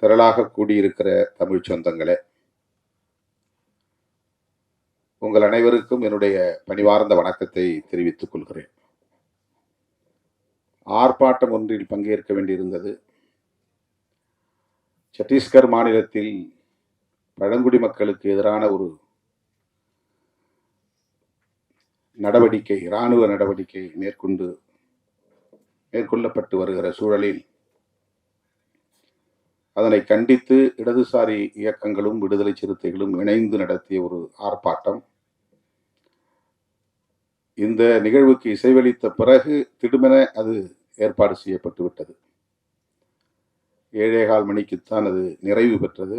திரளாக கூடியிருக்கிற தமிழ் சொந்தங்களே, உங்கள் அனைவருக்கும் என்னுடைய பணிவார்ந்த வணக்கத்தை தெரிவித்துக் கொள்கிறேன். ஆர்ப்பாட்டம் ஒன்றில் பங்கேற்க வேண்டியிருந்தது. சத்தீஸ்கர் மாநிலத்தில் பழங்குடி மக்களுக்கு எதிரான ஒரு நடவடிக்கை, இராணுவ நடவடிக்கை மேற்கொள்ளப்பட்டு வருகிற சூழலில் அதனை கண்டித்து இடதுசாரி இயக்கங்களும் விடுதலை சிறுத்தைகளும் இணைந்து நடத்திய ஒரு ஆர்ப்பாட்டம். இந்த நிகழ்வுக்கு இசைவளித்த பிறகு திடுமென அது ஏற்பாடு செய்யப்பட்டு விட்டது. 7:15 மணிக்குத்தான் அது நிறைவு பெற்றது.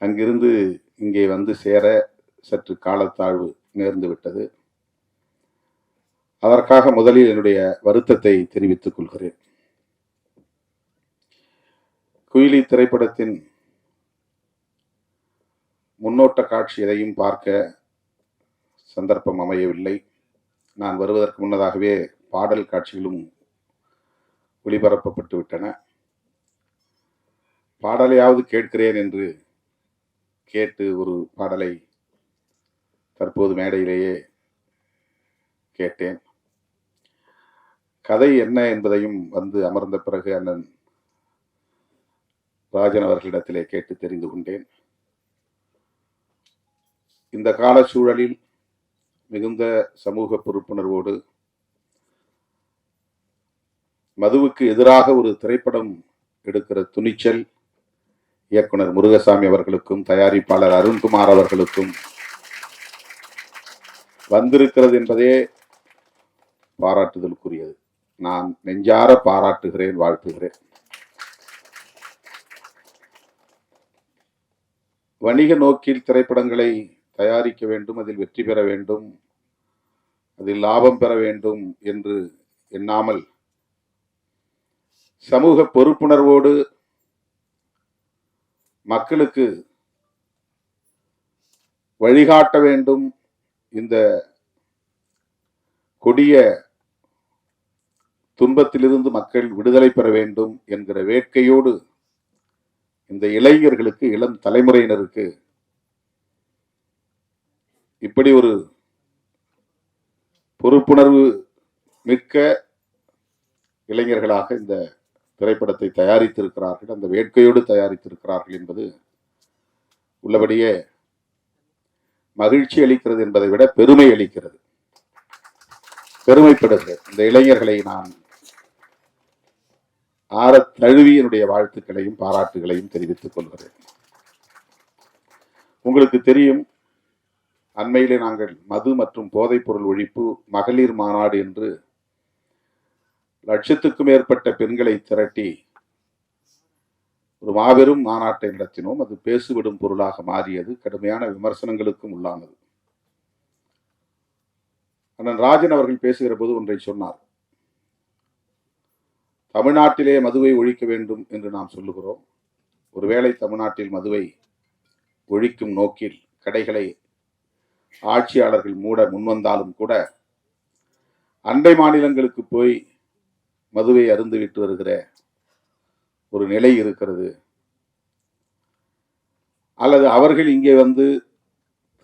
அங்கிருந்து இங்கே வந்து சேர சற்று காலத்தாழ்வு நேர்ந்து விட்டது. அதற்காக முதலில் என்னுடைய வருத்தத்தை தெரிவித்துக் கொள்கிறேன். குயிலி திரைப்படத்தின் முன்னோட்ட காட்சி எதையும் பார்க்க சந்தர்ப்பம் அமையவில்லை. நான் வருவதற்கு முன்னதாகவே பாடல் காட்சிகளும் ஒளிபரப்பப்பட்டு விட்டன. பாடலையாவது கேட்கிறேன் என்று கேட்டு ஒரு பாடலை தற்போது மேடையிலேயே கேட்டேன். கதை என்ன என்பதையும் வந்து அமர்ந்த பிறகு அண்ணன் ராஜன் அவர்களிடத்திலே கேட்டு தெரிந்து கொண்டேன். இந்த கால சூழலில் மிகுந்த சமூக பொறுப்புணர்வோடு மதுவுக்கு எதிராக ஒரு திரைப்படம் எடுக்கிற துணிச்சல் இயக்குனர் முருகசாமி அவர்களுக்கும் தயாரிப்பாளர் அருண்குமார் அவர்களுக்கும் வந்திருக்கிறது என்பதே பாராட்டுதலுக்குரியது. நான் நெஞ்சார பாராட்டுகிறேன், வாழ்த்துகிறேன். வணிக நோக்கில் திரைப்படங்களை தயாரிக்க வேண்டும், அதில் வெற்றி பெற வேண்டும், அதில் லாபம் பெற வேண்டும் என்று எண்ணாமல் சமூக பொறுப்புணர்வோடு மக்களுக்கு வழிகாட்ட வேண்டும், இந்த கொடிய துன்பத்திலிருந்து மக்கள் விடுதலை பெற வேண்டும் என்கிற வேட்கையோடு இந்த இளைஞர்களுக்கு, இளம் தலைமுறையினருக்கு இப்படி ஒரு பொறுப்புணர்வு மிக்க இளைஞர்களாக இந்த திரைப்படத்தை தயாரித்திருக்கிறார்கள், அந்த வேட்கையோடு தயாரித்திருக்கிறார்கள் என்பது உள்ளபடியே மகிழ்ச்சி அளிக்கிறது என்பதை விட பெருமை அளிக்கிறது, பெருமைப்படுகிறது. இந்த இளைஞர்களை நான் ஆற தழுவி என்னுடைய வாழ்த்துக்களையும் பாராட்டுகளையும் தெரிவித்துக் கொள்கிறேன். உங்களுக்கு தெரியும், அண்மையிலே நாங்கள் மது மற்றும் போதைப் பொருள் ஒழிப்பு மகளிர் மாநாடு என்று லட்சத்துக்கும் மேற்பட்ட பெண்களை திரட்டி ஒரு மாபெரும் மாநாட்டை நடத்தினோம். அது பேசுவிடும் பொருளாக மாறியது, கடுமையான விமர்சனங்களுக்கும் உள்ளானது. அண்ணன் ராஜன் அவர்கள் பேசுகிற போது ஒன்றை சொன்னார். தமிழ்நாட்டிலே மதுவை ஒழிக்க வேண்டும் என்று நாம் சொல்லுகிறோம். ஒருவேளை தமிழ்நாட்டில் மதுவை ஒழிக்கும் நோக்கில் கடைகளை ஆட்சியாளர்கள் மூட முன்வந்தாலும் கூட அண்டை மாநிலங்களுக்கு போய் மதுவை அருந்துவிட்டு வருகிற ஒரு நிலை இருக்கிறது. அல்லது அவர்கள் இங்கே வந்து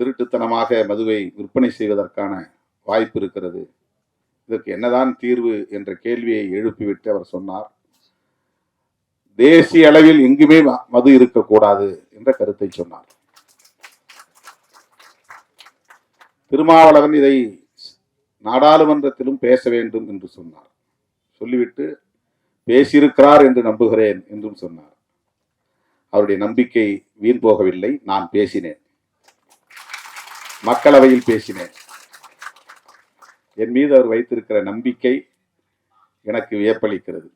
திருட்டுத்தனமாக மதுவை விற்பனை செய்வதற்கான வாய்ப்பு இருக்கிறது. இதற்கு என்னதான் தீர்வு என்ற கேள்வியை எழுப்பிவிட்டு அவர் சொன்னார், தேசிய அளவில் எங்குமே மது இருக்கக்கூடாது என்ற கருத்தை சொன்னார். திருமாவளவன் இதை நாடாளுமன்றத்திலும் பேச வேண்டும் என்று சொன்னார். சொல்லிவிட்டு பேசியிருக்கிறார் என்று நம்புகிறேன் என்றும் சொன்னார். அவருடைய நம்பிக்கை வீண் போகவில்லை. நான் பேசினேன், மக்களவையில் பேசினேன். என் மீது அவர் வைத்திருக்கிற நம்பிக்கை எனக்கு வியப்பளிக்கிறது.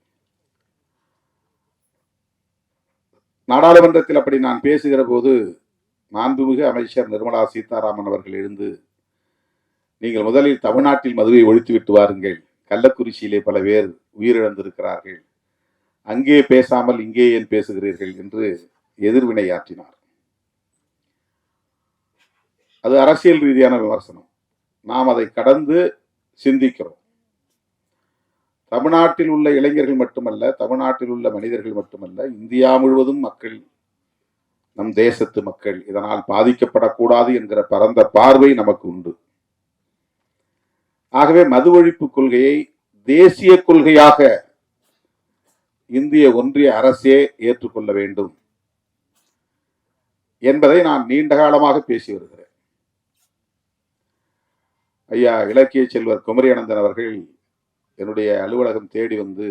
நாடாளுமன்றத்தில் அப்படி நான் பேசுகிற போது மாண்புமிகு அமைச்சர் நிர்மலா சீதாராமன் அவர்கள் எழுந்து, நீங்கள் முதலில் தமிழ்நாட்டில் மதுவை ஒழித்துவிட்டு வாருங்கள், கள்ளக்குறிச்சியிலே பல பேர் உயிரிழந்திருக்கிறார்கள், அங்கே பேசாமல் இங்கே ஏன் பேசுகிறீர்கள் என்று எதிர்வினையாற்றினார். அது அரசியல் ரீதியான விமர்சனம். நாம் அதை கடந்து சிந்திக்கிறோம். தமிழ்நாட்டில் உள்ள இளைஞர்கள் மட்டுமல்ல, தமிழ்நாட்டில் உள்ள மனிதர்கள் மட்டுமல்ல, இந்தியா முழுவதும் மக்கள், நம் தேசத்து மக்கள் இதனால் பாதிக்கப்படக்கூடாது என்கிற பரந்த பார்வை நமக்கு உண்டு. ஆகவே மது ஒழிப்பு கொள்கையை தேசிய கொள்கையாக இந்திய ஒன்றிய அரசே ஏற்றுக்கொள்ள வேண்டும் என்பதை நான் நீண்ட காலமாக பேசி வருகிறேன். ஐயா இலக்கிய செல்வர் குமரி அனந்தன் அவர்கள் என்னுடைய அலுவலகம் தேடி வந்து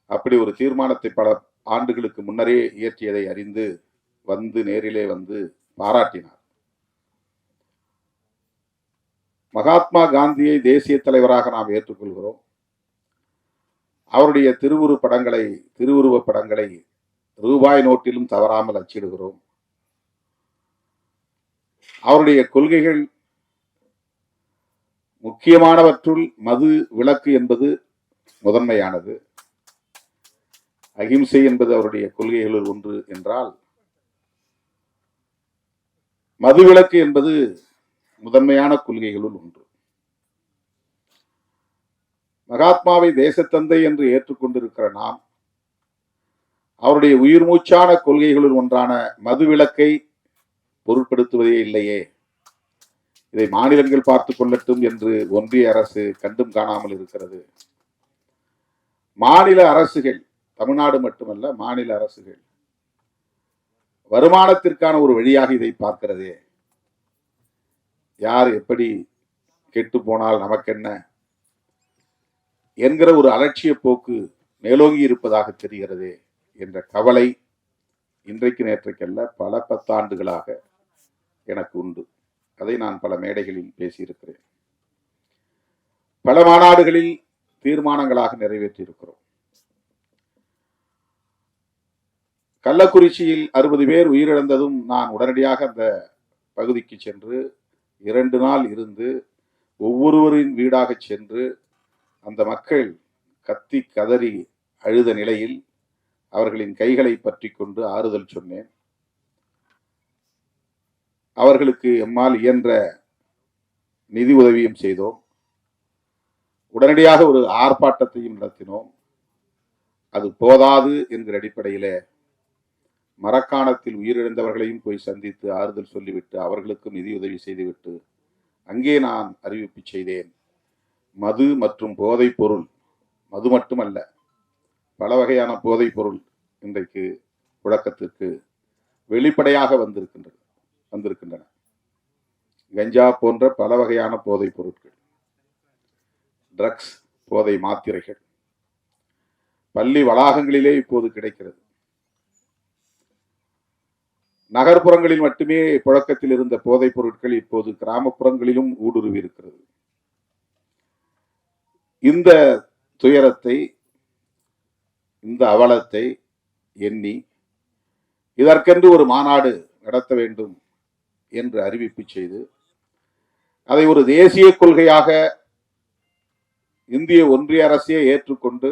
அப்படி ஒரு தீர்மானத்தை பல ஆண்டுகளுக்கு முன்னரே இயற்றியதை அறிந்து வந்து நேரிலே வந்து பாராட்டினார். மகாத்மா காந்தியை தேசிய தலைவராக நாம் ஏற்றுக்கொள்கிறோம். அவருடைய திருவுருவ படங்களை ரூபாய் நோட்டிலும் தவறாமல் அச்சிடுகிறோம். அவருடைய கொள்கைகள் முக்கியமானவற்றுள் மது விலக்கு என்பது முதன்மையானது. அகிம்சை என்பது அவருடைய கொள்கைகளில் ஒன்று என்றால், மதுவிலக்கு என்பது முதன்மையான கொள்கைகளுள் ஒன்று. மகாத்மாவை தேசத்தந்தை என்று ஏற்றுக்கொண்டிருக்கிற நாம் அவருடைய உயிர் மூச்சான கொள்கைகளுள் ஒன்றான மதுவிலக்கை பொருட்படுத்துவதே இல்லையே. இதை மாநிலங்கள் பார்த்துக் கொள்ளட்டும் என்று ஒன்றிய அரசு கண்டும் காணாமல் இருக்கிறது. மாநில அரசுகள், தமிழ்நாடு மட்டுமல்ல, மாநில அரசுகள் வருமானத்திற்கான ஒரு வழியாக இதை பார்க்கிறதே. யார் எப்படி கெட்டு போனால் நமக்கென்ன என்கிற ஒரு அலட்சிய போக்கு மேலோங்கி இருப்பதாக தெரிகிறது என்ற கவலை இன்றைக்கு நேற்றைக்கல்ல பல 10 ஆண்டுகளாக எனக்கு உண்டு. அதை நான் பல மேடைகளில் பேசியிருக்கிறேன். பல மாநாடுகளில் தீர்மானங்களாக நிறைவேற்றி இருக்கிறோம். கள்ளக்குறிச்சியில் 60 பேர் உயிரிழந்ததும் நான் உடனடியாக அந்த பகுதிக்கு சென்று 2 நாள் இருந்து ஒவ்வொருவரின் வீடாக சென்று அந்த மக்கள் கத்தி கதறி அழுத நிலையில் அவர்களின் கைகளை பற்றி கொண்டு ஆறுதல் சொன்னேன். அவர்களுக்கு எம்மால் இயன்ற நிதி உதவியும் செய்தோம். உடனடியாக ஒரு ஆர்ப்பாட்டத்தையும் நடத்தினோம். அது போதாது என்கிற அடிப்படையிலே மரக்காணத்தில் உயிரிழந்தவர்களையும் போய் சந்தித்து ஆறுதல் சொல்லிவிட்டு அவர்களுக்கும் நிதி உதவி செய்துவிட்டு அங்கே நான் அறிவிப்பு செய்தேன். மது மற்றும் போதைப் பொருள், மது மட்டுமல்ல, பல வகையான போதைப் பொருள் இன்றைக்கு புழக்கத்திற்கு வெளிப்படையாக வந்திருக்கின்றன. கஞ்சா போன்ற பல வகையான போதைப் பொருட்கள், ட்ரக்ஸ், போதை மாத்திரைகள் பள்ளி வளாகங்களிலே இப்போது கிடைக்கிறது. நகர்ப்புறங்களில் மட்டுமே புழக்கத்தில் இருந்த போதைப் பொருட்கள் இப்போது கிராமப்புறங்களிலும் ஊடுருவி இருக்கிறது. இந்த துயரத்தை, இந்த அவலத்தை எண்ணி இதற்கென்று ஒரு மாநாடு நடத்த வேண்டும் என்று அறிவிப்பு செய்து அதை ஒரு தேசிய கொள்கையாக இந்திய ஒன்றிய அரசே ஏற்றுக்கொண்டு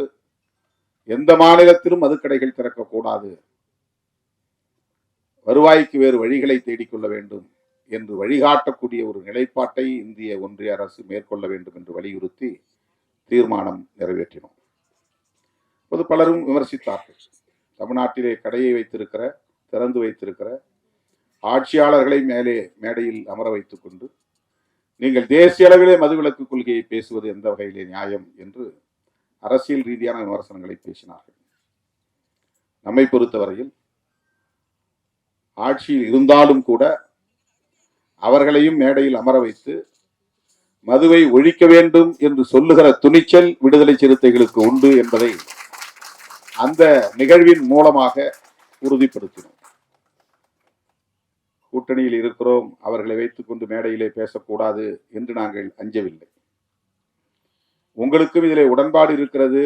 எந்த மாநிலத்திலும் மதுக்கடைகள் திறக்கக்கூடாது, வருவாய்க்கு வேறு வழிகளை தேடிக்கொள்ள வேண்டும் என்று வழிகாட்டக்கூடிய ஒரு நிலைப்பாட்டை இந்திய ஒன்றிய அரசு மேற்கொள்ள வேண்டும் என்று வலியுறுத்தி தீர்மானம் நிறைவேற்றினோம். இப்போது பலரும் விமர்சித்தார்கள். தமிழ்நாட்டிலே கடையை திறந்து வைத்திருக்கிற ஆட்சியாளர்களை மேடையில் அமர வைத்துக் கொண்டு நீங்கள் தேசிய அளவிலே மதுவிலக்கு கொள்கையை பேசுவது எந்த வகையிலே நியாயம் என்று அரசியல் ரீதியான விமர்சனங்களை பேசினார்கள். நம்மை பொறுத்தவரையில் ஆட்சியில் இருந்தாலும் கூட அவர்களையும் மேடையில் அமர வைத்து மதுவை ஒழிக்க வேண்டும் என்று சொல்லுகிற துணிச்சல் விடுதலை சிறுத்தைகளுக்கு உண்டு என்பதை அந்த நிகழ்வின் மூலமாக உறுதிப்படுத்தினோம். கூட்டணியில் இருக்கிறோம், அவர்களை வைத்துக் கொண்டு மேடையிலே பேசக்கூடாது என்று நாங்கள் அஞ்சவில்லை. உங்களுக்கும் இதிலே உடன்பாடு இருக்கிறது,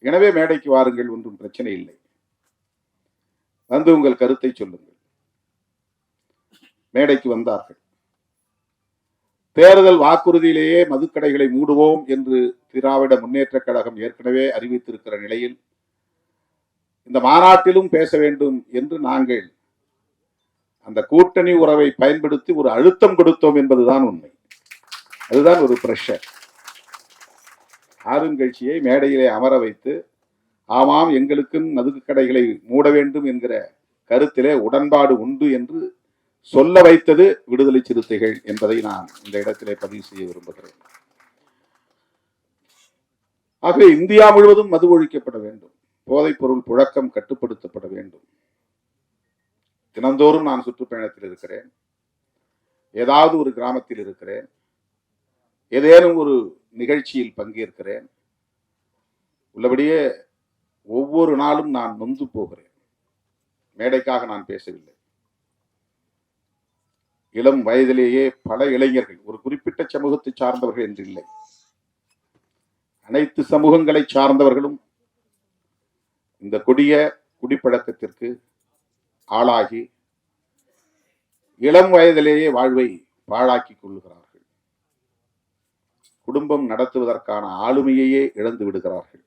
எனவே மேடைக்கு வாருங்கள், ஒன்றும் பிரச்சனை இல்லை, வந்து உங்கள் கருத்தை சொல்லுங்கள். மேடைக்கு வந்தார்கள். தேர்தல் வாக்குறுதியிலேயே மதுக்கடைகளை மூடுவோம் என்று திராவிட முன்னேற்ற கழகம் ஏற்கனவே அறிவித்திருக்கிற நிலையில் இந்த மாநாட்டிலும் பேச வேண்டும் என்று நாங்கள் அந்த கூட்டணி உறவை பயன்படுத்தி ஒரு அழுத்தம் கொடுத்தோம் என்பதுதான் உண்மை. அதுதான் ஒரு பிரஷர். ஆளுங்கட்சியை மேடையிலே அமர வைத்து, ஆமாம் எங்களுக்கும் மதுக்கு கடைகளை மூட வேண்டும் என்கிற கருத்திலே உடன்பாடு உண்டு என்று சொல்ல வைத்தது விடுதலை சிறுத்தைகள் என்பதை நான் இந்த இடத்திலே பதிவு செய்ய விரும்புகிறேன். ஆகவே இந்தியா முழுவதும் மது ஒழிக்கப்பட வேண்டும், போதைப் பொருள் புழக்கம் கட்டுப்படுத்தப்பட வேண்டும். தினந்தோறும் நான் சுற்றுப்பயணத்தில் இருக்கிறேன், ஏதாவது ஒரு கிராமத்தில் இருக்கிறேன், ஏதேனும் ஒரு நிகழ்ச்சியில் பங்கேற்கிறேன். உள்ளபடியே ஒவ்வொரு நாளும் நான் நொந்து போகிறேன். மேடைக்காக நான் பேசவில்லை. இளம் வயதிலேயே பல இளைஞர்கள், ஒரு குறிப்பிட்ட சமூகத்தை சார்ந்தவர்கள் என்று இல்லை, அனைத்து சமூகங்களை சார்ந்தவர்களும் இந்த கொடிய குடிப்பழக்கத்திற்கு ஆளாகி இளம் வயதிலேயே வாழ்வை பாழாக்கிக் கொள்ளுகிறார்கள். குடும்பம் நடத்துவதற்கான ஆளுமையையே இழந்து விடுகிறார்கள்.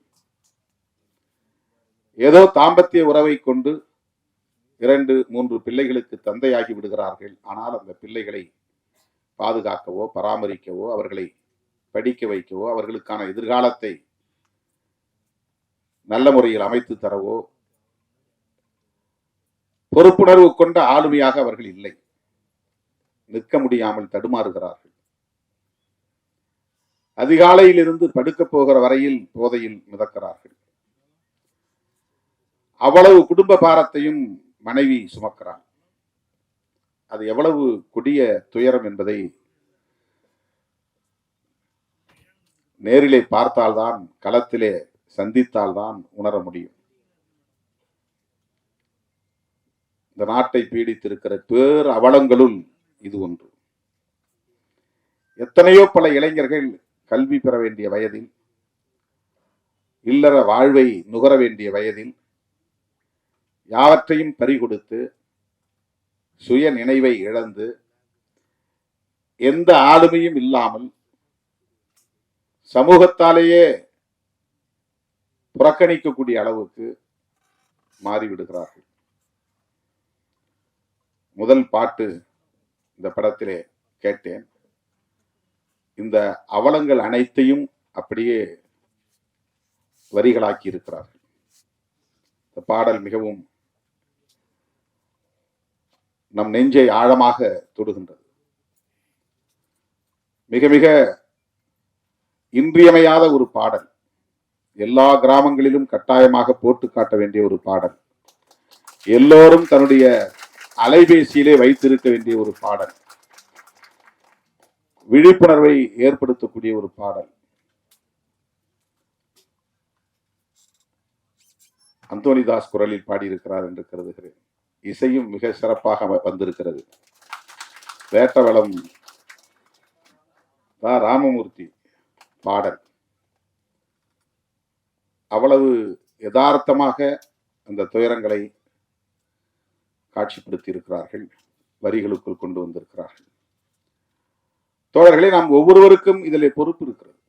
ஏதோ தாம்பத்திய உறவை கொண்டு 2-3 பிள்ளைகளுக்கு தந்தையாகி விடுகிறார்கள். ஆனால் அந்த பிள்ளைகளை பாதுகாக்கவோ பராமரிக்கவோ அவர்களை படிக்க வைக்கவோ அவர்களுக்கான எதிர்காலத்தை நல்ல முறையில் அமைத்து தரவோ பொறுப்புணர்வு கொண்ட ஆளுமையாக அவர்கள் இல்லை. நிற்க முடியாமல் தடுமாறுகிறார்கள். அதிகாலையில் இருந்து படுக்க போகிற வரையில் போதையில் மிதக்கிறார்கள். அவ்வளவு குடும்ப பாரத்தையும் மனைவி சுமக்கிறார். அது எவ்வளவு கொடிய துயரம் என்பதை நேரிலே பார்த்தால்தான், களத்திலே சந்தித்தால்தான் உணர முடியும். இந்த நாட்டை பீடித்திருக்கிற பேர் அவலங்களுள் இது ஒன்று. எத்தனையோ பல இளைஞர்கள் கல்வி பெற வேண்டிய வயதில், இல்லற வாழ்வை நுகர வேண்டிய வயதில் யாவற்றையும் பறிகொடுத்து சுய நினைவை இழந்து எந்த ஆளுமையும் இல்லாமல் சமூகத்தாலேயே புறக்கணிக்கக்கூடிய அளவுக்கு மாறிவிடுகிறார்கள். முதல் பாட்டு இந்த படத்திலே கேட்டேன். இந்த அவலங்கள் அனைத்தையும் அப்படியே வரிகளாக்கி இருக்கிறார்கள். இந்த பாடல் மிகவும் நம் நெஞ்சை ஆழமாக தொடுகின்றது. மிக மிக இன்றியமையாத ஒரு பாடல். எல்லா கிராமங்களிலும் கட்டாயமாக போட்டு காட்ட வேண்டிய ஒரு பாடல். எல்லோரும் தன்னுடைய அலைபேசியிலே வைத்திருக்க வேண்டிய ஒரு பாடல். விழிப்புணர்வை ஏற்படுத்தக்கூடிய ஒரு பாடல். அந்தோனிதாஸ் குரலில் பாடியிருக்கிறார் என்று கருதுகிறேன். இசையும் மிக சிறப்பாக வந்திருக்கிறது. வேட்டவளம் ராமமூர்த்தி பாடல் அவ்வளவு யதார்த்தமாக அந்த துயரங்களை காட்சிப்படுத்தி இருக்கிறார்கள், வரிகளுக்குள் கொண்டு வந்திருக்கிறார்கள். தோழர்களே, நாம் ஒவ்வொருவருக்கும் இதில் பொறுப்பு இருக்கிறது.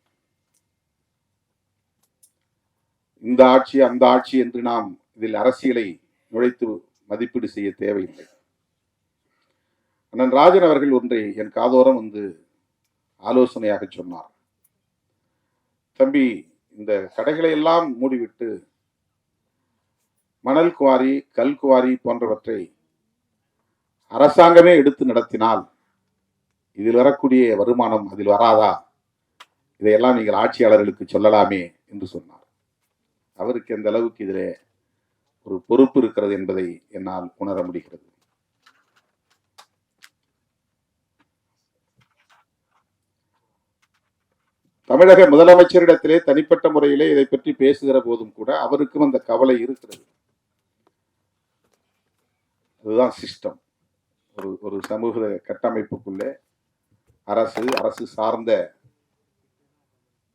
இந்த ஆட்சி அந்த ஆட்சி என்று நாம் இதில் அரசியலை நுழைத்து மதிப்பீடு செய்ய தேவையில்லை. அண்ணன் ராஜன் அவர்கள் ஒன்றை என் காதோரம் வந்து ஆலோசனையாக சொன்னார். தம்பி, இந்த கடைகளை எல்லாம் மூடிவிட்டு மணல் குவாரி, கல் குவாரி போன்றவற்றை அரசாங்கமே எடுத்து நடத்தினால் இதில் வரக்கூடிய வருமானம் அதில் வராதா? இதையெல்லாம் நீங்கள் ஆட்சியாளர்களுக்கு சொல்லலாமே என்று சொன்னார். அவருக்கு எந்த அளவுக்கு இதிலே ஒரு பொறுப்பு இருக்கிறது என்பதை என்னால் உணர முடிகிறது. தமிழக முதலமைச்சரிடத்திலே தனிப்பட்ட முறையிலே இதை பற்றி பேசுகிற போதும் கூட அவருக்கும் அந்த கவலை இருக்கிறது. அதுதான் சிஸ்டம். ஒரு சமூக கட்டமைப்புக்குள்ளே அரசு சார்ந்த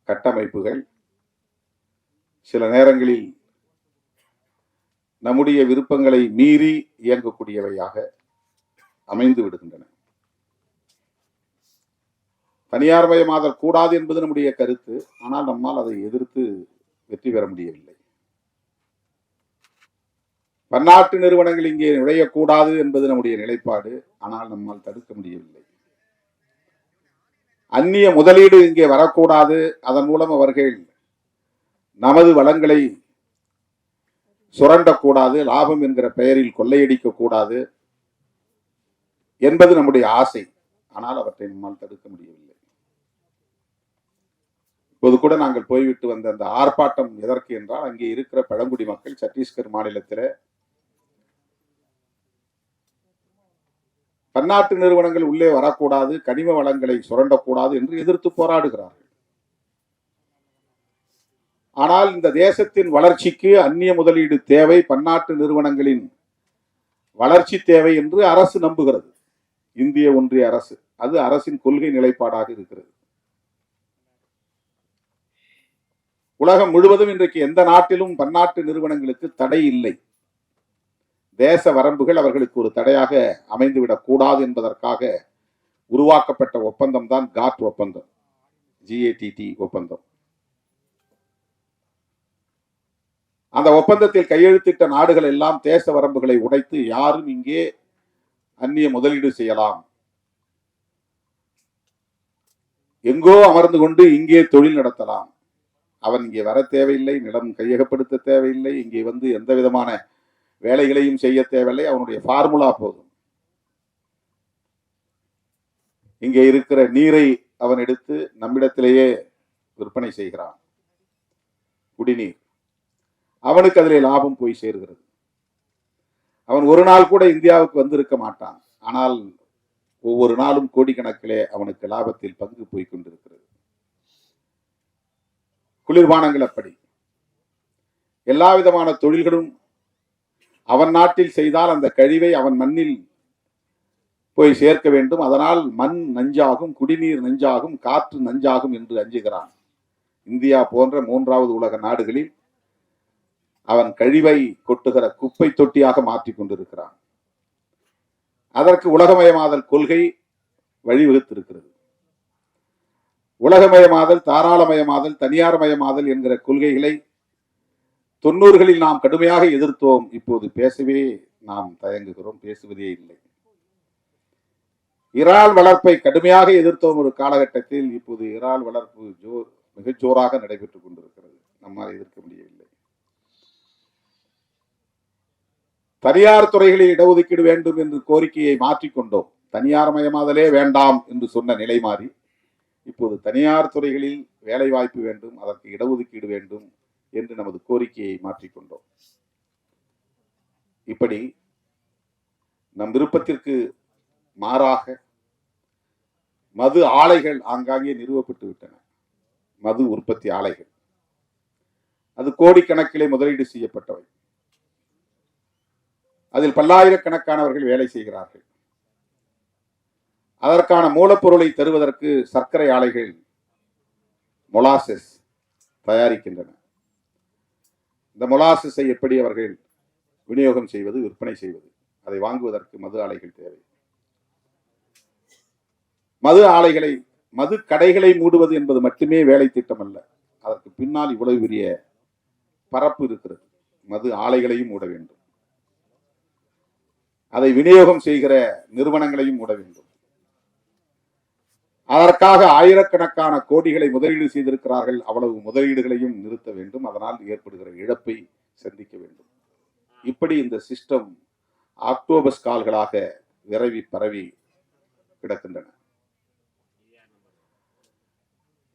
கட்டமைப்புகள் சில நேரங்களில் நம்முடைய விருப்பங்களை மீறி இயங்கக்கூடியவையாக அமைந்து விடுகின்றன. தனியார் மயமாதல் கூடாது என்பது நம்முடைய கருத்து. ஆனால் நம்மால் அதை எதிர்த்து வெற்றி பெற முடியவில்லை. பன்னாட்டு நிறுவனங்கள் இங்கே நுழையக்கூடாது என்பது நம்முடைய நிலைப்பாடு. ஆனால் நம்மால் தடுக்க முடியவில்லை. அந்நிய முதலீடு இங்கே வரக்கூடாது, அதன் மூலம் அவர்கள் நமது வளங்களை சுரண்டக்கூடாது, லாபம் என்கிற பெயரில் கொள்ளையடிக்க கூடாது என்பது நம்முடைய ஆசை. ஆனால் அவற்றை நம்மால் தடுக்க முடியவில்லை. இப்போது கூட நாங்கள் போய்விட்டு வந்த அந்த ஆர்ப்பாட்டம் எதற்கு என்றால், அங்கே இருக்கிற பழங்குடி மக்கள் சத்தீஸ்கர் மாநிலத்தில் பன்னாட்டு நிறுவனங்கள் உள்ளே வரக்கூடாது, கனிம வளங்களை சுரண்டக்கூடாது என்று எதிர்த்து போராடுகிறார்கள். ஆனால் இந்த தேசத்தின் வளர்ச்சிக்கு அந்நிய முதலீடு தேவை, பன்னாட்டு நிறுவனங்களின் வளர்ச்சி தேவை என்று அரசு நம்புகிறது. இந்திய ஒன்றிய அரசு, அது அரசின் கொள்கை நிலைப்பாடாக இருக்கிறது. உலகம் முழுவதும் இன்றைக்கு எந்த நாட்டிலும் பன்னாட்டு நிறுவனங்களுக்கு தடை இல்லை. தேச வரம்புகள் அவர்களுக்கு ஒரு தடையாக அமைந்துவிடக் கூடாது என்பதற்காக உருவாக்கப்பட்ட ஒப்பந்தம் தான் காட் ஒப்பந்தம், GATT ஒப்பந்தம். அந்த ஒப்பந்தத்தில் கையெழுத்திட்ட நாடுகள் எல்லாம் தேச வரம்புகளை உடைத்து யாரும் இங்கே அந்நிய முதலீடு செய்யலாம், எங்கோ அமர்ந்து கொண்டு இங்கே தொழில் நடத்தலாம், அவன் இங்கே வர தேவையில்லை, நிலம் கையகப்படுத்த தேவையில்லை, இங்கே வந்து எந்த விதமான வேலைகளையும் செய்ய தேவையில்லை, அவனுடைய ஃபார்முலா போதும். இங்கே இருக்கிற நீரை அவன் எடுத்து நம்மிடத்திலேயே விற்பனை செய்கிறான், குடிநீர். அவனுக்கு அதிலே லாபம் போய் சேர்கிறது. அவன் ஒரு நாள் கூட இந்தியாவுக்கு வந்திருக்க மாட்டான், ஆனால் ஒவ்வொரு நாளும் கோடிக்கணக்கிலே அவனுக்கு லாபத்தில் பங்கு போய் கொண்டிருக்கிறது. குளிர்பானங்கள் அப்படி. எல்லா விதமான தொழில்களும் அவன் நாட்டில் செய்தால் அந்த கழிவை அவன் மண்ணில் போய் சேர்க்க வேண்டும். அதனால் மண் நஞ்சாகும், குடிநீர் நஞ்சாகும், காற்று நஞ்சாகும் என்று அஞ்சுகிறான். இந்தியா போன்ற 3வது உலக நாடுகளில் அவன் கழிவை கொட்டுகிற குப்பை தொட்டியாக மாற்றிக் கொண்டிருக்கிறான். அதற்கு உலகமயமாதல் கொள்கை வழிவகுத்திருக்கிறது. உலகமயமாதல், தாராளமயமாதல், தனியார்மயமாதல் என்கிற கொள்கைகளை 90களில் நாம் கடுமையாக எதிர்த்தோம். இப்போது பேசவே நாம் தயங்குகிறோம், பேசுவதே இல்லை. இறால் வளர்ப்பை கடுமையாக எதிர்த்தோம் ஒரு காலகட்டத்தில். இப்போது இறால் வளர்ப்பு மிகச் ஜோராக நடைபெற்றுக் கொண்டிருக்கிறது. நம்மால் எதிர்க்க முடியவில்லை. தனியார் துறைகளில் இடஒதுக்கீடு வேண்டும் என்று கோரிக்கையை மாற்றிக்கொண்டோம். தனியார் மயமாதலே வேண்டாம் என்று சொன்ன நிலை மாறி இப்போது தனியார் துறைகளில் வேலை வாய்ப்பு வேண்டும், அதற்கு இடஒதுக்கீடு வேண்டும் என்று நமது கோரிக்கையை மாற்றிக்கொண்டோம். இப்படி நம் விருப்பத்திற்கு மாறாக மது ஆலைகள் ஆங்காங்கே நிறுவப்பட்டு விட்டன. மது உற்பத்தி ஆலைகள், அது கோடிக்கணக்கிலே முதலீடு செய்யப்பட்டவை. அதில் பல்லாயிரக்கணக்கானவர்கள் வேலை செய்கிறார்கள். அதற்கான மூலப்பொருளை தருவதற்கு சர்க்கரை ஆலைகள் மொலாசஸ் தயாரிக்கின்றன. இந்த மொலாசஸை எப்படி அவர்கள் விநியோகம் செய்வது, விற்பனை செய்வது, அதை வாங்குவதற்கு மது ஆலைகள் தேவை. மது ஆலைகளை, மது கடைகளை மூடுவது என்பது மட்டுமே வேலை திட்டம் அல்ல. அதற்கு பின்னால் இவ்வளவு பெரிய பரப்பு இருக்கிறது. மது ஆலைகளையும் மூட வேண்டும், அதை விநியோகம் செய்கிற நிறுவனங்களையும் மூட வேண்டும். அதற்காக ஆயிரக்கணக்கான கோடிகளை முதலீடு செய்திருக்கிறார்கள். அவ்வளவு முதலீடுகளையும் நிறுத்த வேண்டும். அதனால் ஏற்படுகிற இழப்பை சந்திக்க வேண்டும். இப்படி இந்த சிஸ்டம் ஆக்டோபஸ் கால்களாக விரவி பரவி கிடக்கின்றன.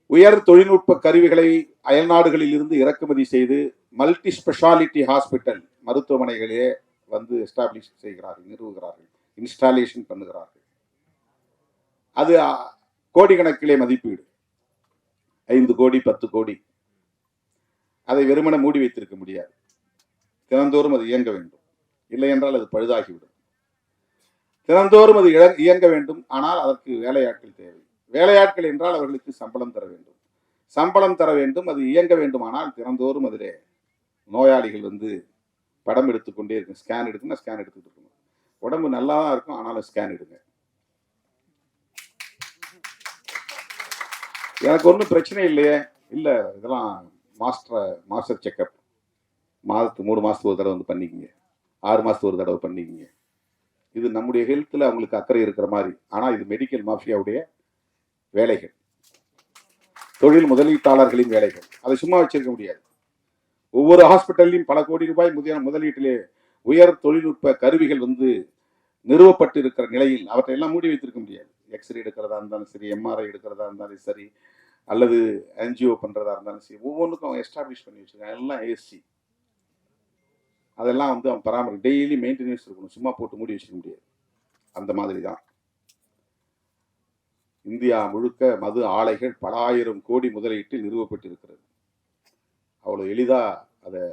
உயர் தொழில்நுட்ப கருவிகளை அயல்நாடுகளில் இருந்து இறக்குமதி செய்து மல்டி ஸ்பெஷாலிட்டி ஹாஸ்பிட்டல் மருத்துவமனைகளே வந்து எஸ்டாப்ளிஷ் செய்கிறார்கள், நிறுவுகிறார்கள், இன்ஸ்டாலேஷன் பண்ணுகிறார்கள். அது கோடிக்கணக்கிலே மதிப்பீடு, 5 கோடி 10 கோடி. அதை வெறுமன மூடி வைத்திருக்க முடியாது. தினந்தோறும் அது இயங்க வேண்டும், இல்லை என்றால் அது பழுதாகிவிடும். தினந்தோறும் அது இயங்க வேண்டும். ஆனால் அதற்கு வேலையாட்கள் தேவை. வேலையாட்கள் என்றால் அவர்களுக்கு சம்பளம் தர வேண்டும். சம்பளம் தர வேண்டும், அது இயங்க வேண்டுமானால் தினந்தோறும் அதிலே நோயாளிகள் வந்து படம் எடுத்துக்கொண்டே இருக்கும். ஸ்கேன் எடுக்கணும், ஸ்கேன் எடுத்துட்டு இருக்கணும். உடம்பு நல்லா தான் இருக்கும், ஆனாலும் ஸ்கேன் எடுங்க. எனக்கு ஒன்றும் பிரச்சனை இல்லையே, இல்லை இதெல்லாம் மாஸ்டர் செக்அப் மாதத்துக்கு 3 மாதத்துக்கு ஒரு தடவை வந்து பண்ணிக்கிங்க, 6 மாதத்துக்கு ஒரு தடவை பண்ணிக்கிங்க. இது நம்முடைய ஹெல்த்தில் அவங்களுக்கு அக்கறை இருக்கிற மாதிரி. ஆனால் இது மெடிக்கல் மாஃபியாவுடைய வேலைகள், தொழில் முதலீட்டாளர்களின் வேலைகள். அதை சும்மா வச்சிருக்க முடியாது. ஒவ்வொரு ஹாஸ்பிட்டல்லையும் பல கோடி ரூபாய் முதலீட்டிலே உயர் தொழில்நுட்ப கருவிகள் நிறுவப்பட்டு இருக்கிற நிலையில் அவற்றை எல்லாம் மூடி வைத்திருக்க முடியாது. எக்ஸ்ரே எடுக்கிறதா இருந்தாலும் சரி, எம்ஆர்ஐ எடுக்கிறதா இருந்தாலும் சரி, அல்லது என்ஜிஓ பண்றதா இருந்தாலும் சரி, ஒவ்வொன்றுக்கும் அவங்க எஸ்டாப்ளிஷ் பண்ணி வச்சிருக்காங்க. எல்லாம் ஏசி, அதெல்லாம் அவன் பராமரி டெய்லி மெயின்டெனன்ஸ் இருக்கணும். சும்மா போட்டு மூடி வச்சுக்க முடியாது. அந்த மாதிரி தான் இந்தியா முழுக்க மது ஆலைகள் பல ஆயிரம் கோடி முதலீட்டில் நிறுவப்பட்டிருக்கிறது. அவ்வளவு எளிதா அதை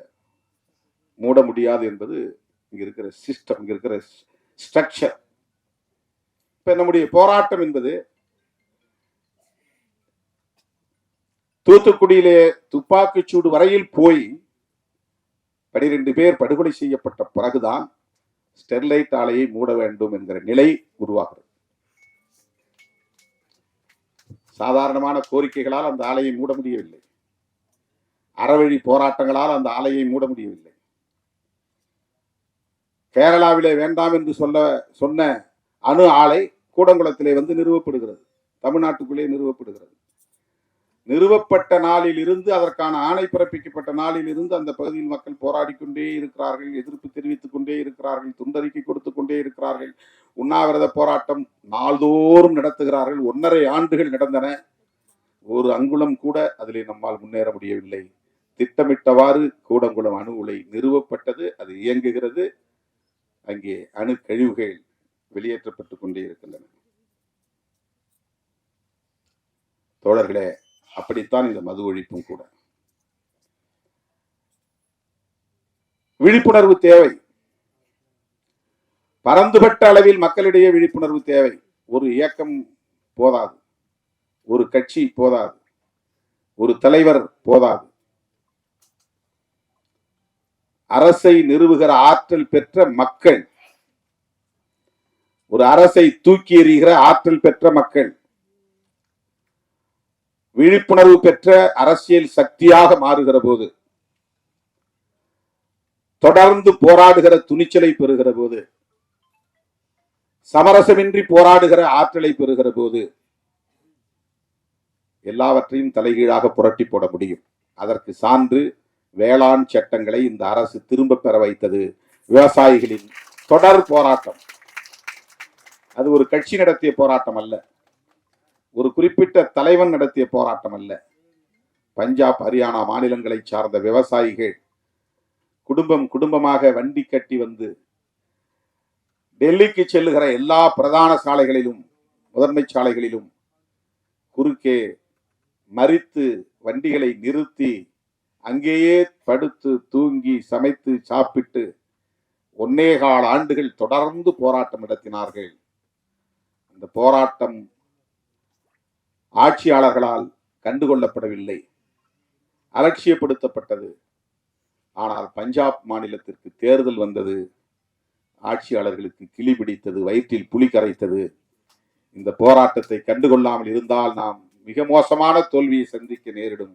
மூட முடியாது என்பது இங்க இருக்கிற சிஸ்டம், இங்க இருக்கிற ஸ்ட்ரக்சர். இப்ப நம்முடைய போராட்டம் என்பது தூத்துக்குடியிலே துப்பாக்கிச்சூடு வரையில் போய் 12 பேர் படுகொலை செய்யப்பட்ட பிறகுதான் ஸ்டெர்லைட் ஆலையை மூட வேண்டும் என்கிற நிலை உருவாகிறது. சாதாரணமான கோரிக்கைகளால் அந்த ஆலையை மூட முடியவில்லை. அறவழி போராட்டங்களால் அந்த ஆலையை மூட முடியவில்லை. கேரளாவிலே வேண்டாம் என்று சொன்ன அணு ஆலை கூடங்குளத்திலே நிறுவப்படுகிறது. தமிழ்நாட்டுக்குள்ளே நிறுவப்படுகிறது. நிறுவப்பட்ட நாளில் இருந்து, அதற்கான ஆணை பிறப்பிக்கப்பட்ட நாளில் இருந்து அந்த பகுதியில் மக்கள் போராடி கொண்டே இருக்கிறார்கள், எதிர்ப்பு தெரிவித்துக் கொண்டே இருக்கிறார்கள், துண்டறிக்கை கொடுத்துக் கொண்டே இருக்கிறார்கள், உண்ணாவிரத போராட்டம் நாள்தோறும் நடத்துகிறார்கள். 1.5 ஆண்டுகள் நடந்தன. ஒரு அங்குலம் கூட அதிலே நம்மால் முன்னேற முடியவில்லை. திட்டமிட்டவாறு கூடங்குளம் அணு உலை நிறுவப்பட்டது, அது இயங்குகிறது. அங்கே அணு கழிவுகள் வெளியேற்றப்பட்டுக் கொண்டே இருக்கின்றன. தோழர்களே, அப்படித்தான் இந்த மது ஒழிப்பும் கூட. விழிப்புணர்வு தேவை. பரந்துபட்ட அளவில் மக்களிடையே விழிப்புணர்வு தேவை. ஒரு இயக்கம் போதாது, ஒரு கட்சி போதாது, ஒரு தலைவர் போதாது. அரசை நிறுவுகிற ஆற்றல் பெற்ற மக்கள், ஒரு அரசை தூக்கி எறிகிற ஆற்றல் பெற்ற மக்கள், விழிப்புணர்வு பெற்ற அரசியல் சக்தியாக மாறுகிற போது, தொடர்ந்து போராடுகிற துணிச்சலை பெறுகிற போது, சமரசமின்றி போராடுகிற ஆற்றலை பெறுகிற போது எல்லாவற்றையும் தலைகீழாக புரட்டி போட முடியும். அதற்கு சான்று வேளாண் சட்டங்களை இந்த அரசு திரும்ப பெற வைத்தது. விவசாயிகளின் தொடர் போராட்டம். அது ஒரு கட்சி நடத்திய போராட்டம் அல்ல, ஒரு குறிப்பிட்ட தலைவன் நடத்திய போராட்டம் அல்ல. பஞ்சாப், ஹரியானா மாநிலங்களை சார்ந்த விவசாயிகள் குடும்பமாக வண்டி கட்டி டெல்லிக்கு செல்லுகிற எல்லா பிரதான சாலைகளிலும், முதன்மை சாலைகளிலும் குறுக்கே மறித்து வண்டிகளை நிறுத்தி அங்கேயே படுத்து தூங்கி சமைத்து சாப்பிட்டு 1.25 ஆண்டுகள் தொடர்ந்து போராட்டம் நடத்தினார்கள். அந்த போராட்டம் ஆட்சியாளர்களால் கண்டுகொள்ளப்படவில்லை, அலட்சியப்படுத்தப்பட்டது. ஆனால் பஞ்சாப் மாநிலத்திற்கு தேர்தல் வந்தது. ஆட்சியாளர்களுக்கு கிளி பிடித்தது, வயிற்றில் புலி கரைத்தது. இந்த போராட்டத்தை கண்டுகொள்ளாமல் இருந்தால் நாம் மிக மோசமான தோல்வியை சந்திக்க நேரிடும்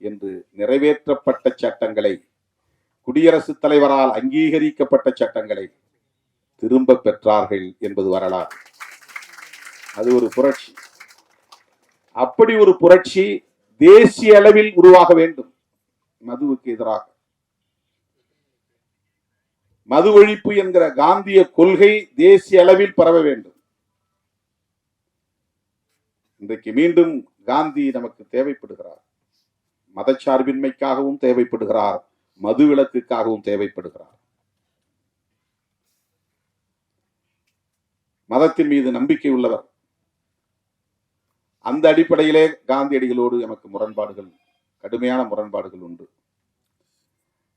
என்று நிறைவேற்றப்பட்ட சட்டங்களை, குடியரசுத் தலைவரால் அங்கீகரிக்கப்பட்ட சட்டங்களை திரும்ப பெற்றார்கள் என்பது வரலாறு. அது ஒரு புரட்சி. அப்படி ஒரு புரட்சி தேசிய அளவில் உருவாக வேண்டும். மதுவுக்கு எதிராக மது ஒழிப்பு என்கிற காந்திய கொள்கை தேசிய அளவில் பரவ வேண்டும். இன்றைக்கு மீண்டும் காந்தி நமக்கு தேவைப்படுகிறார். மதச்சார்பின்மைக்காகவும் தேவைப்படுகிறார், மது விலக்குக்காகவும் தேவைப்படுகிறார். மதத்தின் மீது நம்பிக்கை உள்ளவர். அந்த அடிப்படையிலே காந்தியடிகளோடு நமக்கு முரண்பாடுகள், கடுமையான முரண்பாடுகள் உண்டு.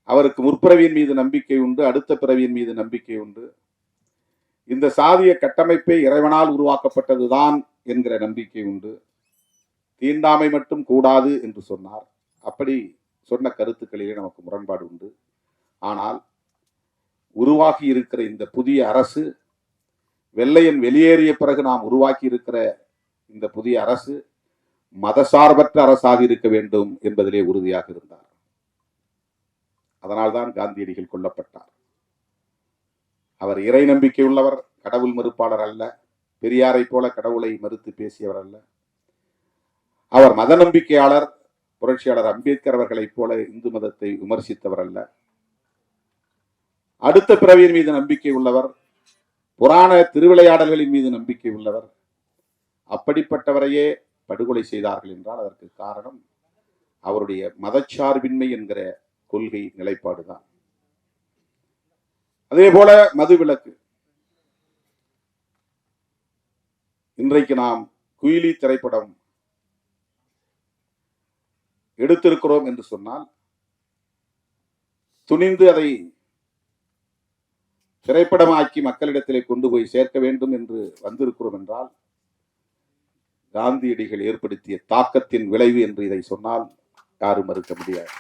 அவருக்கு முற்பிறவியின் மீது நம்பிக்கை உண்டு, அடுத்த பிறவியின் மீது நம்பிக்கை உண்டு. இந்த சாதிய கட்டமைப்பே இறைவனால் உருவாக்கப்பட்டதுதான் என்கிற நம்பிக்கை உண்டு. தீண்டாமை மட்டும் கூடாது என்று சொன்னார். அப்படி சொன்ன கருத்துக்களிலே நமக்கு முரண்பாடு உண்டு. ஆனால் உருவாகி இருக்கிற இந்த புதிய அரசு, வெள்ளையன் வெளியேறிய பிறகு நாம் உருவாக்கி இருக்கிற இந்த புதிய அரசு மதசார்பற்ற அரசாக இருக்க வேண்டும் என்பதிலே உறுதியாக இருந்தார். அதனால்தான் காந்தியடிகள் கொல்லப்பட்டார். அவர் இறை நம்பிக்கை உள்ளவர், கடவுள் மறுப்பாளர் அல்ல. பெரியாரை போல கடவுளை மறுத்து பேசியவர் அல்ல. அவர் மத நம்பிக்கையாளர், புரட்சியாளர் அம்பேத்கர் அவர்களைப் போல இந்து மதத்தை விமர்சித்தவர் அல்ல. அடுத்த பிறவியின் மீது நம்பிக்கை உள்ளவர், புராண திருவிளையாடல்களின் மீது நம்பிக்கை உள்ளவர். அப்படிப்பட்டவரையே படுகொலை செய்தார்கள் என்றால் அதற்கு காரணம் அவருடைய மதச்சார்பின்மை என்கிற கொள்கை நிலைப்பாடுதான். அதே போல மதுவிலக்கு. இன்றைக்கு நாம் குயிலி திரைப்படம் எடுத்திருக்கிறோம் என்று சொன்னால் துணிந்து அதை திரைப்படமாக்கி மக்களிடத்திலே கொண்டு போய் சேர்க்க வேண்டும் என்று வந்திருக்கிறோம் என்றால் காந்தியடிகள் ஏற்படுத்திய தாக்கத்தின் விளைவு என்று இதை சொன்னால் யாரும் மறுக்க முடியாது.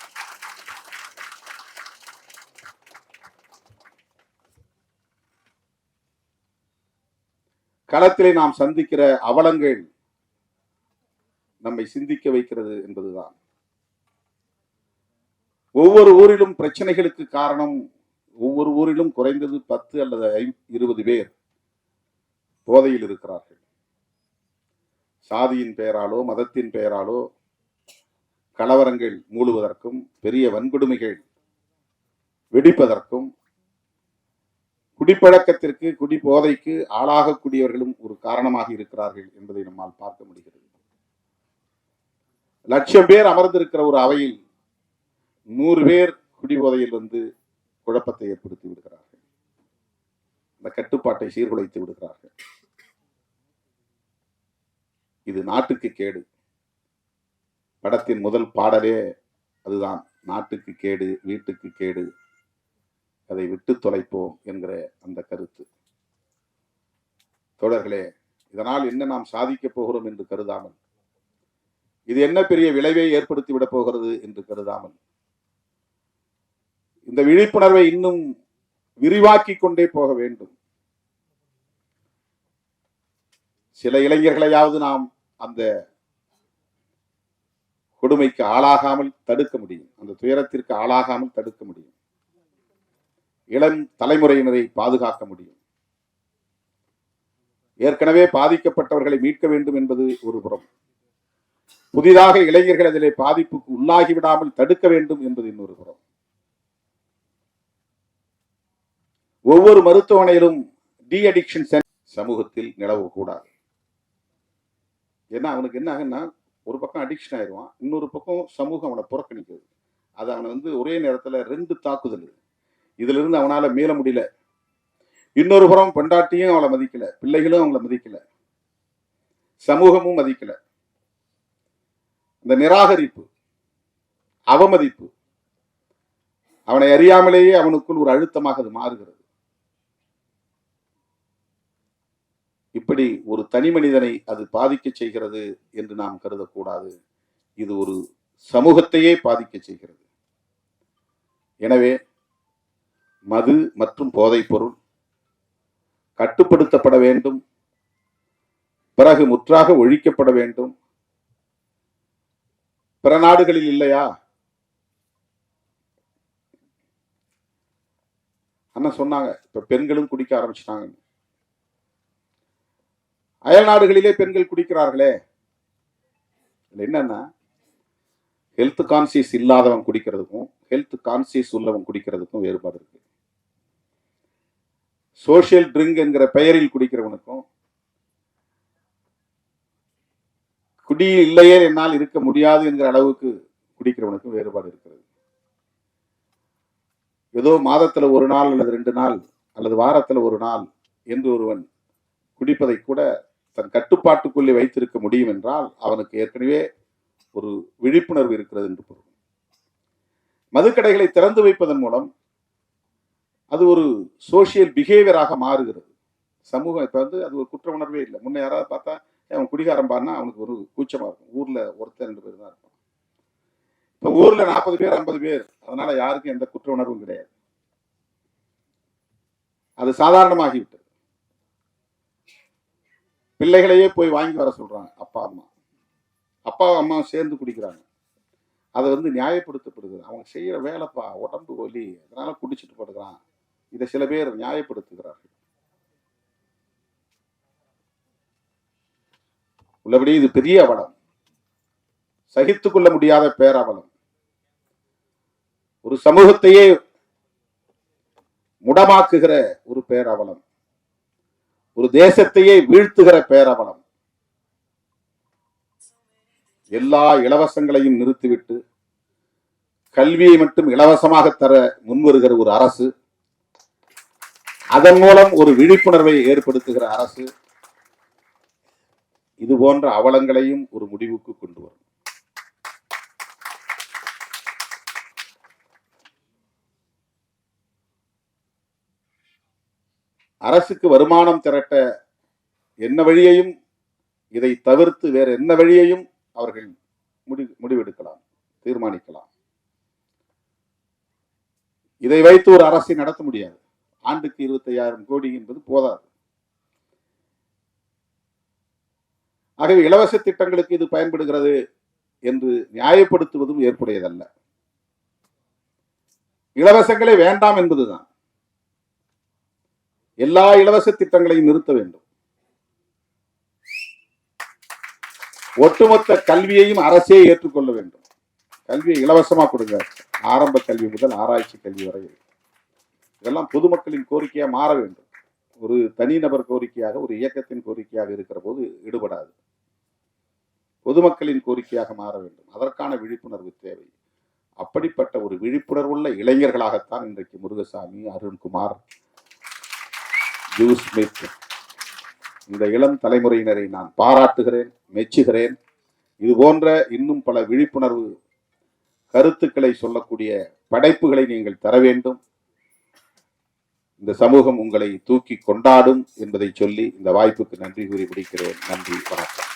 களத்திலே நாம் சந்திக்கிற அவலங்கள் நம்மை சிந்திக்க வைக்கிறது என்பதுதான். ஒவ்வொரு ஊரிலும் பிரச்சனைகளுக்கு காரணம், ஒவ்வொரு ஊரிலும் குறைந்தது 10 அல்லது 20 பேர் போதையில் இருக்கிறார்கள். சாதியின் பெயராலோ மதத்தின் பெயராலோ கலவரங்கள் மூடுவதற்கும் பெரிய வன்கொடுமைகள் வெடிப்பதற்கும் குடிப்பழக்கத்திற்கு குடி போதைக்கு ஆளாகக்கூடியவர்களும் ஒரு காரணமாக இருக்கிறார்கள் என்பதை நம்மால் பார்க்க முடிகிறது. 1,00,000 பேர் அமர்ந்திருக்கிற ஒரு அவையில் 100 பேர் குடிபோதையில் வந்து குழப்பத்தை ஏற்படுத்தி விடுகிறார்கள். அந்த கட்டுப்பாட்டை சீர்குலைத்து விடுகிறார்கள். இது நாட்டுக்கு கேடு. படத்தின் முதல் பாடலே அதுதான், நாட்டுக்கு கேடு வீட்டுக்கு கேடு, அதை விட்டு தொலைப்போம் என்கிற அந்த கருத்து. தோழர்களே, இதனால் என்ன நாம் சாதிக்கப் போகிறோம் என்று கருதாமல், இது என்ன பெரிய விளைவை ஏற்படுத்தி விட போகிறது என்று கருதாமல், இந்த விழிப்புணர்வை இன்னும் விரிவாக்கி கொண்டே போக வேண்டும். சில இளைஞர்களையாவது நாம் அந்த கொடுமைக்கு ஆளாகாமல் தடுக்க முடியும், அந்த துயரத்திற்கு ஆளாகாமல் தடுக்க முடியும். இளம் தலைமுறையினரை பாதுகாக்க முடியும். ஏற்கனவே பாதிக்கப்பட்டவர்களை மீட்க வேண்டும் என்பது ஒரு புறம், புதிதாக இளைஞர்கள் அதிலே பாதிப்புக்கு உள்ளாகி விடாமல் தடுக்க வேண்டும் என்பது இன்னொரு புறம். ஒவ்வொரு மருத்துவமனையிலும் டி அடிக்ஷன் சமூகத்தில் நிலவக்கூடாது. ஏன்னா அவனுக்கு என்ன ஆகுன்னா, ஒரு பக்கம் அடிக்ஷன் ஆயிடுவான், இன்னொரு பக்கம் சமூகம் அவனை புறக்கணிக்கிறது. அது அவனை ஒரே நேரத்தில் 2 தாக்குதல். இதுல இருந்து அவனால மீள முடியல. இன்னொரு புறம் பொண்டாட்டியும் அவளை மதிக்கல, பிள்ளைகளும் அவங்கள மதிக்கல, சமூகமும் மதிக்கல. இந்த நிராகரிப்பு, அவமதிப்பு அவனை அறியாமலேயே அவனுக்குள் ஒரு அழுத்தமாக அது மாறுகிறது. இப்படி ஒரு தனி மனிதனை அது பாதிக்க செய்கிறது என்று நாம் கருதக்கூடாது. இது ஒரு சமூகத்தையே பாதிக்க செய்கிறது. எனவே மது மற்றும் போதைப் பொருள் கட்டுப்படுத்தப்பட வேண்டும், பிறகு முற்றாக ஒழிக்கப்பட வேண்டும். பிற நாடுகளில் இல்லையா? அண்ணா சொன்னாங்க, இப்ப பெண்களும் குடிக்க ஆரம்பிச்சிட்டாங்க. அயல் நாடுகளிலே பெண்கள் குடிக்கிறார்களே, என்னன்னா ஹெல்த் கான்சியஸ் இல்லாதவன் குடிக்கிறதுக்கும் ஹெல்த் கான்சியஸ் உள்ளவன் குடிக்கிறதுக்கும் வேறுபாடு இருக்கு. சோசியல் ட்ரிங்க் என்கிற பெயரில் குடிக்கிறவனுக்கும் குடி இல்லையே என்னால் இருக்க முடியாது என்கிற அளவுக்கு குடிக்கிறவனுக்கும் வேறுபாடு இருக்கிறது. ஏதோ மாதத்துல 1 நாள் அல்லது 2 நாள் அல்லது வாரத்துல 1 நாள் என்று ஒருவன் குடிப்பதை கூட தன் கட்டுப்பாட்டுக்குள்ளே வைத்திருக்க முடியும் என்றால் அவனுக்கு ஏற்கனவே ஒரு விழிப்புணர்வு இருக்கிறது என்று பொருள். மதுக்கடைகளை திறந்து வைப்பதன் மூலம் அது ஒரு சோசியல் பிஹேவியராக மாறுகிறது. சமூகம் இப்ப அது ஒரு குற்ற உணர்வே இல்லை. முன்ன யாராவது பார்த்தா அவன் குடிகாரம் பாருன்னா அவனுக்கு ஒரு கூச்சமா இருக்கும். ஊர்ல 1-2 பேர் தான் இருப்பான். இப்ப ஊர்ல 40 பேர் 50 பேர், அதனால யாருக்கும் எந்த குற்ற உணர்வும் கிடையாது. அது சாதாரணமாகிவிட்டது. பிள்ளைகளையே போய் வாங்கி வர சொல்றாங்க அப்பா அம்மா சேர்ந்து குடிக்கிறாங்க. அதை நியாயப்படுத்தப்படுது. அவங்க செய்யற வேலைப்பா, உடம்பு வலி, அதனால குடிச்சிட்டு படுக்கிறான். இதை சில பேர் நியாயப்படுத்துகிறார்கள். உள்ளபடி இது பெரிய அவலம். சகித்துக் கொள்ள முடியாத பேரவலம், ஒரு சமூகத்தையே முடமாக்குகிற ஒரு பேரவலம், ஒரு தேசத்தையே வீழ்த்துகிற பேரவலம். எல்லா இலவசங்களையும் நிறுத்திவிட்டு கல்வியை மட்டும் இலவசமாக தர முன்வருகிற ஒரு அரசு, அதன் மூலம் ஒரு விழிப்புணர்வை ஏற்படுத்துகிற அரசு, இது போன்ற அவலங்களையும் ஒரு முடிவுக்கு கொண்டு வரும். அரசுக்கு வருமானம் திரட்ட என்ன வழியையும், இதை தவிர்த்து வேற என்ன வழியையும் அவர்கள் முடிவெடுக்கலாம், தீர்மானிக்கலாம். இதை வைத்து ஒரு அரசை நடத்த முடியாது. ஆண்டுக்கு 25,000 கோடி என்பது போதாது. ஆகவே இலவச திட்டங்களுக்கு இது பயன்படுகிறது என்று நியாயப்படுத்துவதும் ஏற்புடையதல்ல. இலவசங்களே வேண்டாம் என்பதுதான். எல்லா இலவச திட்டங்களையும் நிறுத்த வேண்டும். ஒட்டுமொத்த கல்வியையும் அரசே ஏற்றுக்கொள்ள வேண்டும். கல்வியை இலவசமா கொடுங்க, ஆரம்ப கல்வி முதல் ஆராய்ச்சி கல்வி வரை. இதெல்லாம் பொதுமக்களின் கோரிக்கையா மாற வேண்டும். ஒரு தனிநபர் கோரிக்கையாக, ஒரு இயக்கத்தின் கோரிக்கையாக இருக்கிற போது ஈடுபடாது. பொதுமக்களின் கோரிக்கையாக மாற வேண்டும். அதற்கான விழிப்புணர்வு தேவை. அப்படிப்பட்ட ஒரு விழிப்புணர்வுள்ள இளைஞர்களாகத்தான் இன்றைக்கு முருகசாமி, அருண்குமார், ஜூஸ் ஸ்மித், இந்த இளம் தலைமுறையினரை நான் பாராட்டுகிறேன், மெச்சுகிறேன். இது போன்ற இன்னும் பல விழிப்புணர்வு கருத்துக்களை சொல்லக்கூடிய படைப்புகளை நீங்கள் தர வேண்டும். இந்த சமூகம் உங்களை தூக்கி கொண்டாடும் என்பதை சொல்லி இந்த வாய்ப்புக்கு நன்றி கூறி முடிக்கிறேன். நன்றி, வணக்கம்.